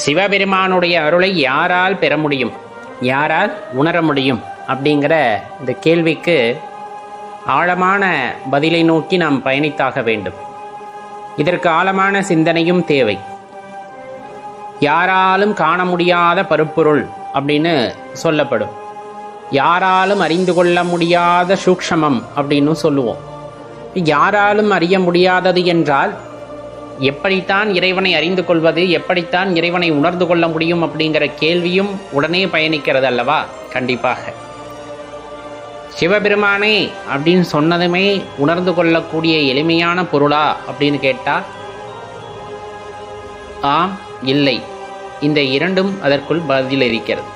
சிவபெருமானுடைய அருளை யாரால் பெற முடியும், யாரால் உணர முடியும் அப்படிங்கிற இந்த கேள்விக்கு ஆழமான பதிலை நோக்கி நாம் பயணித்தாக வேண்டும். இதற்கு ஆழமான சிந்தனையும் தேவை. யாராலும் காண முடியாத பருப்பொருள் அப்படின்னு சொல்லப்படும். யாராலும் அறிந்து கொள்ள முடியாத சூக்ஷமம் அப்படின்னு சொல்லுவோம். யாராலும் அறிய முடியாதது என்றால் எப்படித்தான் இறைவனை அறிந்து கொள்வது, எப்படித்தான் இறைவனை உணர்ந்து கொள்ள முடியும் அப்படிங்கிற கேள்வியும் உடனே பயணிக்கிறது அல்லவா? கண்டிப்பாக சிவபெருமானே அப்படின்னு சொன்னதுமே உணர்ந்து கொள்ளக்கூடிய எளிமையான பொருளா அப்படின்னு கேட்டால் ஆம், இல்லை, இந்த இரண்டும் அதற்குள் பதில் இருக்கிறது.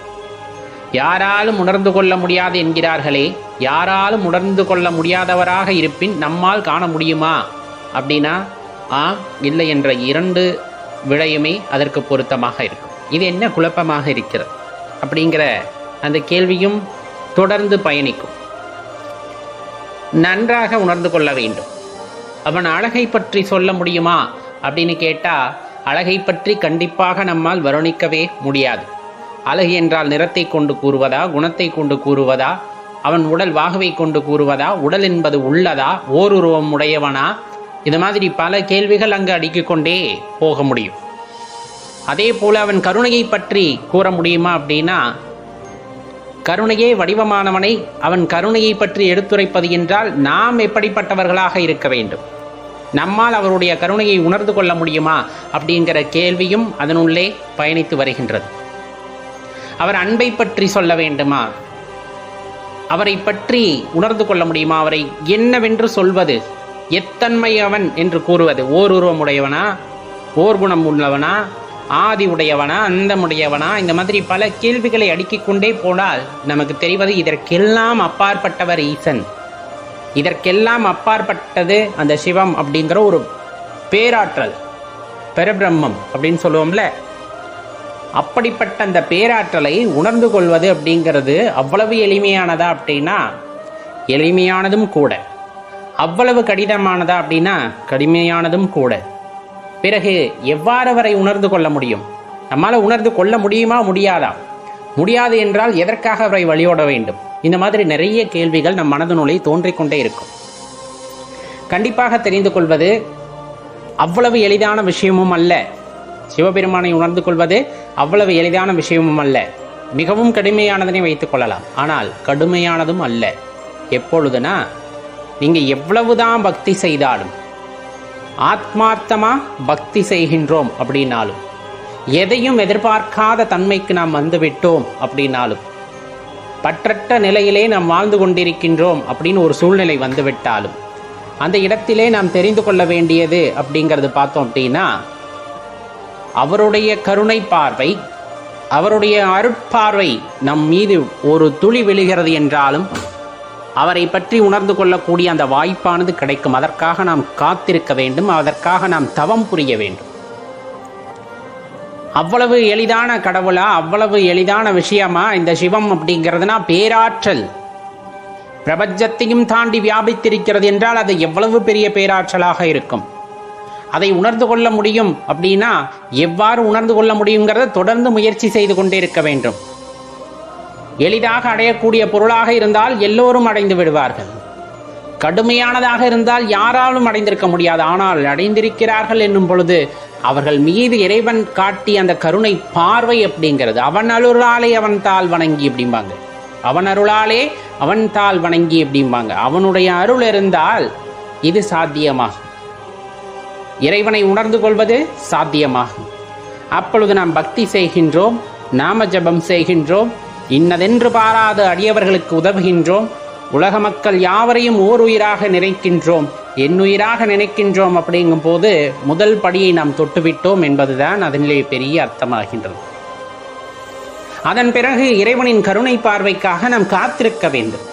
யாராலும் உணர்ந்து கொள்ள முடியாது என்கிறார்களே, யாராலும் உணர்ந்து கொள்ள முடியாதவராக இருப்பின் நம்மால் காண முடியுமா அப்படின்னா ஆம், இல்லை என்ற இரண்டு விடையுமே அதற்கு பொருத்தமாக இருக்கும். இது என்ன குழப்பமாக இருக்கிறது அப்படிங்கிற அந்த கேள்வியும் தொடர்ந்து பயணிக்கும். நன்றாக உணர்ந்து கொள்ள வேண்டும். அவன் அழகை பற்றி சொல்ல முடியுமா அப்படின்னு கேட்டால் அழகை பற்றி கண்டிப்பாக நம்மால் வர்ணிக்கவே முடியாது. அழகு என்றால் நிறத்தை கொண்டு கூறுவதா, குணத்தை கொண்டு கூறுவதா, அவன் உடல் வாகவை கொண்டு கூறுவதா, உடல் என்பது உள்ளதா, ஓருருவம் உடையவனா, இது மாதிரி பல கேள்விகள் அங்கு அடுக்கிக் கொண்டே போக முடியும். அதே போல அவன் கருணையை பற்றி கூற முடியுமா அப்படின்னா, கருணையே வடிவமானவனை அவன் கருணையை பற்றி எடுத்துரைப்பது என்றால் நாம் எப்படிப்பட்டவர்களாக இருக்க வேண்டும், நம்மால் அவருடைய கருணையை உணர்ந்து கொள்ள முடியுமா அப்படிங்கிற கேள்வியும் அதனுள்ளே பயணித்து வருகின்றது. அவர் அன்பை பற்றி சொல்ல வேண்டுமா, அவரை பற்றி உணர்ந்து கொள்ள முடியுமா, அவரை என்னவென்று சொல்வது, எத்தன்மை அவன் என்று கூறுவது, ஓருருவமுடையவனா, ஓர்குணம் உள்ளவனா, ஆதி உடையவனா, அந்தமுடையவனா, இந்த மாதிரி பல கேள்விகளை அடுக்கிக் கொண்டே போனால் நமக்கு தெரிவது இதற்கெல்லாம் அப்பாற்பட்டவர் ஈசன், இதற்கெல்லாம் அப்பாற்பட்டது அந்த சிவம் அப்படிங்கிற ஒரு பேராற்றல், பரபிரம்மம் அப்படின்னு சொல்லுவோம்ல. அப்படிப்பட்ட அந்த பேராற்றலை உணர்ந்து கொள்வது அப்படிங்கிறது அவ்வளவு எளிமையானதா அப்படின்னா எளிமையானதும் கூட, அவ்வளவு கடினமானதா அப்படின்னா கடுமையானதும் கூட. பிறகு எவ்வாறு அவரை உணர்ந்து கொள்ள முடியும், நம்மால் உணர்ந்து கொள்ள முடியுமா முடியாதா, முடியாது என்றால் எதற்காக அவரை வழியோட வேண்டும், இந்த மாதிரி நிறைய கேள்விகள் நம் மனதினுள்ளே தோன்றிக்கொண்டே இருக்கும். கண்டிப்பாக தெரிந்து கொள்வது அவ்வளவு எளிதான விஷயமும் அல்ல. சிவபெருமானை உணர்ந்து கொள்வது அவ்வளவு எளிதான விஷயமும் அல்ல. மிகவும் கடுமையானதனை வைத்துக் கொள்ளலாம், ஆனால் கடுமையானதும் அல்ல. எப்பொழுதுனா, நீங்கள் எவ்வளவுதான் பக்தி செய்தாலும், ஆத்மார்த்தமாக பக்தி செய்கின்றோம் அப்படின்னாலும், எதையும் எதிர்பார்க்காத தன்மைக்கு நாம் வந்துவிட்டோம் அப்படின்னாலும், பற்றற்ற நிலையிலே நாம் வாழ்ந்து கொண்டிருக்கின்றோம் அப்படின்னு ஒரு சூழ்நிலை வந்துவிட்டாலும், அந்த இடத்திலே நாம் தெரிந்து கொள்ள வேண்டியது அப்படிங்கிறது பார்த்தோம் அப்படின்னா, அவருடைய கருணை பார்வை, அவருடைய அருட்பார்வை நம் மீது ஒரு துளி விழுகிறது என்றாலும் அவரை பற்றி உணர்ந்து கொள்ளக்கூடிய அந்த வாய்ப்பானது கிடைக்கும். அதற்காக நாம் காத்திருக்க வேண்டும், அதற்காக நாம் தவம் புரிய வேண்டும். அவ்வளவு எளிதான கடவுளா, அவ்வளவு எளிதான விஷயமா இந்த சிவம் அப்படிங்கிறதுனா பேராற்றல், பிரபஞ்சத்தையும் தாண்டி வியாபித்திருக்கிறது என்றால் அது எவ்வளவு பெரிய பேராற்றலாக இருக்கும். அதை உணர்ந்து கொள்ள முடியும் அப்படின்னா எவ்வாறு உணர்ந்து கொள்ள முடியுங்கிறத தொடர்ந்து முயற்சி செய்து கொண்டே இருக்க வேண்டும். எளிதாக அடையக்கூடிய பொருளாக இருந்தால் எல்லோரும் அடைந்து விடுவார்கள். கடுமையானதாக இருந்தால் யாராலும் அடைந்திருக்க முடியாது. ஆனால் அடைந்திருக்கிறார்கள் என்னும் பொழுது அவர்கள் மீது இறைவன் காட்டி அந்த கருணை பார்வை அப்படிங்கிறது, அவன் அருளாலே அவன் தாள் வணங்கி அப்படிம்பாங்க, அவன் அருளாலே அவன் தாள் வணங்கி அப்படிம்பாங்க. அவனுடைய அருள் இருந்தால் இது சாத்தியமாகும், இறைவனை உணர்ந்து கொள்வது சாத்தியமாகும். அப்பொழுது நாம் பக்தி செய்கின்றோம், நாம ஜபம் செய்கின்றோம், இன்னதென்று பாராத அடியவர்களுக்கு உதவுகின்றோம், உலக மக்கள் யாவரையும் ஓர் உயிராக நினைக்கின்றோம், என்னுயிராக நினைக்கின்றோம். அப்படிங்கும் போது முதல் படியை நாம் தொட்டுவிட்டோம் என்பதுதான் அதனிலே பெரிய அர்த்தமாகின்றது. அதன் பிறகு இறைவனின் கருணை பார்வைக்காக நாம் காத்திருக்க வேண்டும்.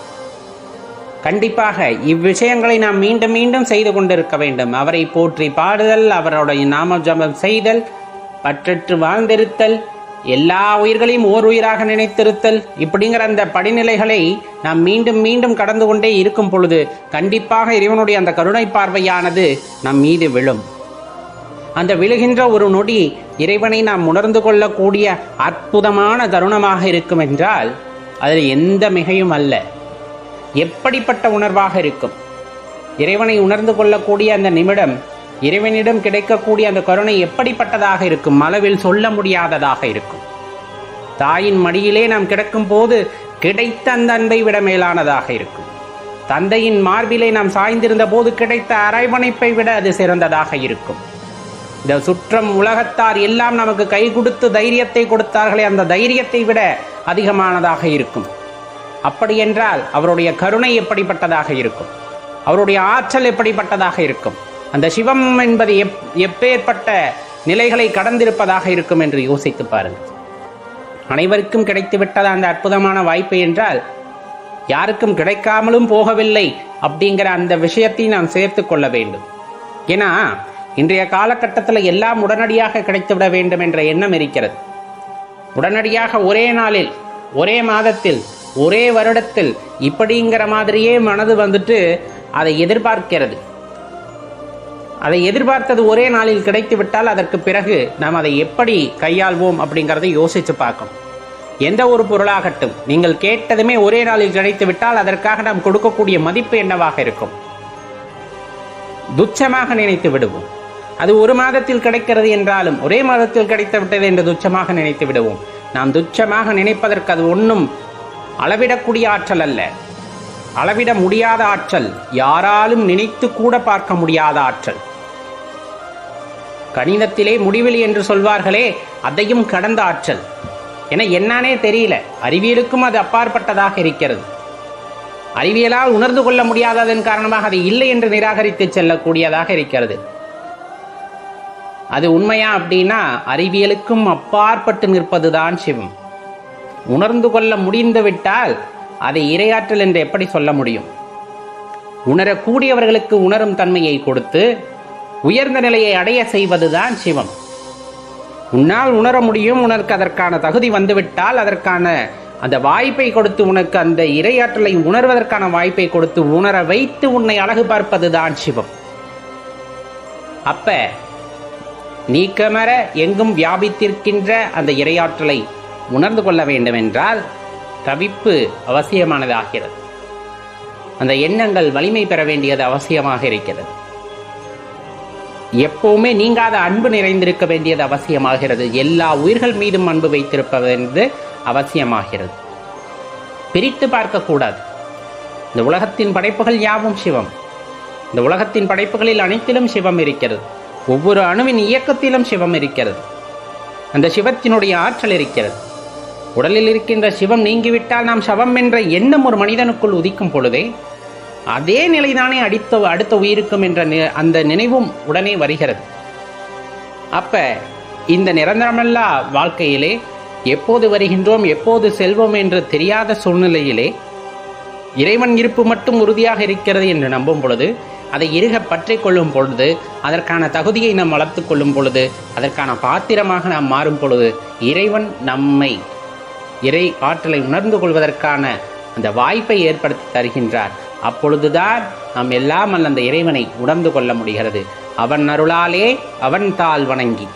கண்டிப்பாக இவ்விஷயங்களை நாம் மீண்டும் மீண்டும் செய்து கொண்டிருக்க வேண்டும். அவரை போற்றி பாடுதல், அவருடைய நாம ஜபம் செய்தல், பற்றற்று வாழ்ந்திருத்தல், எல்லா உயிர்களையும் ஓர் உயிராக நினைத்திருத்தல், இப்படிங்கிற அந்த படிநிலைகளை நாம் மீண்டும் மீண்டும் கடந்து கொண்டே இருக்கும் பொழுது கண்டிப்பாக இறைவனுடைய அந்த கருணை பார்வையானது நம் மீது விழும். அந்த விழுகின்ற ஒரு நொடி இறைவனை நாம் உணர்ந்து கொள்ளக்கூடிய அற்புதமான தருணமாக இருக்கும் என்றால் அதில் எந்த மிகையும் அல்ல. எப்படிப்பட்ட உணர்வாக இருக்கும்! இறைவனை உணர்ந்து கொள்ளக்கூடிய அந்த நிமிடம், இறைவனிடம் கிடைக்கக்கூடிய அந்த கருணை எப்படிப்பட்டதாக இருக்கும்! அளவில் சொல்ல முடியாததாக இருக்கும். தாயின் மடியிலே நாம் கிடக்கும் போது கிடைத்த அந்த அன்பை விட மேலானதாக இருக்கும். தந்தையின் மார்பிலே நாம் சாய்ந்திருந்த போது கிடைத்த அரவணைப்பை விட அது சிறந்ததாக இருக்கும். இந்த சுற்றம் உலகத்தார் எல்லாம் நமக்கு கை கொடுத்து தைரியத்தை கொடுத்தார்களே, அந்த தைரியத்தை விட அதிகமானதாக இருக்கும். அப்படி என்றால் அவருடைய கருணை எப்படிப்பட்டதாக இருக்கும்! அவருடைய ஆற்றல் எப்படிப்பட்டதாக இருக்கும்! அந்த சிவம் என்பது எப்பேற்பட்ட நிலைகளை கடந்திருப்பதாக இருக்கும் என்று யோசித்து பாருங்கள். அனைவருக்கும் கிடைத்துவிட்டது அந்த அற்புதமான வாய்ப்பு என்றால் யாருக்கும் கிடைக்காமலும் போகவில்லை அப்படிங்கிற அந்த விஷயத்தை நாம் சேர்த்து கொள்ள வேண்டும். ஏன்னா இன்றைய காலகட்டத்தில் எல்லாம் உடனடியாக கிடைத்துவிட வேண்டும் என்ற எண்ணம் இருக்கிறது. உடனடியாக ஒரே நாளில், ஒரே மாதத்தில், ஒரே வருடத்தில் இப்படிங்கிற மாதிரியே மனது வந்துட்டு அதை எதிர்பார்க்கிறது. அதை எதிர்பார்த்தது ஒரே நாளில் கிடைத்து விட்டால் அதற்கு பிறகு நாம் அதை எப்படி கையாள்வோம் அப்படிங்கிறத யோசித்து பார்க்கணும். எந்த ஒரு பொருளாகட்டும் நீங்கள் கேட்டதுமே ஒரே நாளில் கிடைத்து விட்டால் அதற்காக நாம் கொடுக்கக்கூடிய மதிப்பு என்னவாக இருக்கும்? துச்சமாக நினைத்து விடுவோம். அது ஒரு மாதத்தில் கிடைக்கிறது என்றாலும் ஒரே மாதத்தில் கிடைத்து விட்டது என்று துச்சமாக நினைத்து விடுவோம். நாம் துச்சமாக நினைப்பதற்கு அது ஒன்றும் அளவிடக்கூடிய ஆற்றல் அல்ல, அளவிட முடியாத ஆற்றல், யாராலும் நினைத்து கூட பார்க்க முடியாத ஆற்றல். கணிதத்திலே முடிவிலி என்று சொல்வார்களே, அதையும் கடந்த ஆற்றல். என என்னன்னே தெரியல, அறிவியலுக்கும் அது அப்பாற்பட்டதாக இருக்கிறது. அறிவியலால் உணர்ந்து கொள்ள முடியாததன் காரணமாக அது இல்லை என்று நிராகரித்து செல்லக்கூடியதாக இருக்கிறது. அது உண்மையா அப்படின்னா அறிவியலுக்கும் அப்பாற்பட்டு நிற்பதுதான் சிவம். உணர்ந்து கொள்ள முடிந்து விட்டால் அதை இறையாற்றல் என்று எப்படி சொல்ல முடியும்? உணரக்கூடியவர்களுக்கு உணரும் தன்மையை கொடுத்து உயர்ந்த நிலையை அடைய செய்வதுதான் சிவம். உன்னால் உணர முடியும், உனக்கு அதற்கான தகுதி வந்துவிட்டால் அதற்கான அந்த வாய்ப்பை கொடுத்து, உனக்கு அந்த இறையாற்றலை உணர்வதற்கான வாய்ப்பை கொடுத்து உணர வைத்து உன்னை அழகு பார்ப்பதுதான் சிவம். அப்ப நீக்கமர எங்கும் வியாபித்திருக்கின்ற அந்த இறையாற்றலை உணர்ந்து கொள்ள வேண்டும் என்றால் தவிப்பு அவசியமானதாகிறது. அந்த எண்ணங்கள் வலிமை பெற வேண்டியது அவசியமாக இருக்கிறது. எப்பவுமே நீங்காத அன்பு நிறைந்திருக்க வேண்டியது அவசியமாகிறது. எல்லா உயிர்கள் மீதும் அன்பு வைத்திருப்பது அவசியமாகிறது. பிரித்து பார்க்கக்கூடாது. இந்த உலகத்தின் படைப்புகள் யாவும் சிவம். இந்த உலகத்தின் படைப்புகளில் அனைத்திலும் சிவம் இருக்கிறது. ஒவ்வொரு அணுவின் இயக்கத்திலும் சிவம் இருக்கிறது. அந்த சிவத்தினுடைய ஆற்றல் இருக்கிறது. உடலில் இருக்கின்ற சிவம் நீங்கிவிட்டால் நாம் சவம் என்ற எண்ணம் ஒரு மனிதனுக்குள் உதிக்கும் பொழுதே அதே நிலைதானே அடுத்த உயிருக்கும் என்ற அந்த நினைவும் உடனே வருகிறது. அப்ப இந்த நிரந்தரமல்லா வாழ்க்கையிலே எப்போது வருகின்றோம், எப்போது செல்வோம் என்று தெரியாத சூழ்நிலையிலே இறைவன் இருப்பு மட்டும் உறுதியாக இருக்கிறது என்று நம்பும் பொழுது, அதை இறுக பற்றி கொள்ளும் பொழுது, அதற்கான தகுதியை நாம் வளர்த்து கொள்ளும் பொழுது, அதற்கான பாத்திரமாக நாம் மாறும் பொழுது இறைவன் நம்மை இறை ஆற்றலை உணர்ந்து கொள்வதற்கான அந்த வாய்ப்பை ஏற்படுத்தி தருகின்றார். அப்பொழுதுதான் நாம் எல்லாம் அந்த இறைவனை உணர்ந்து கொள்ள முடிகிறது. அவன் அருளாலே அவன் தாள் வணங்கி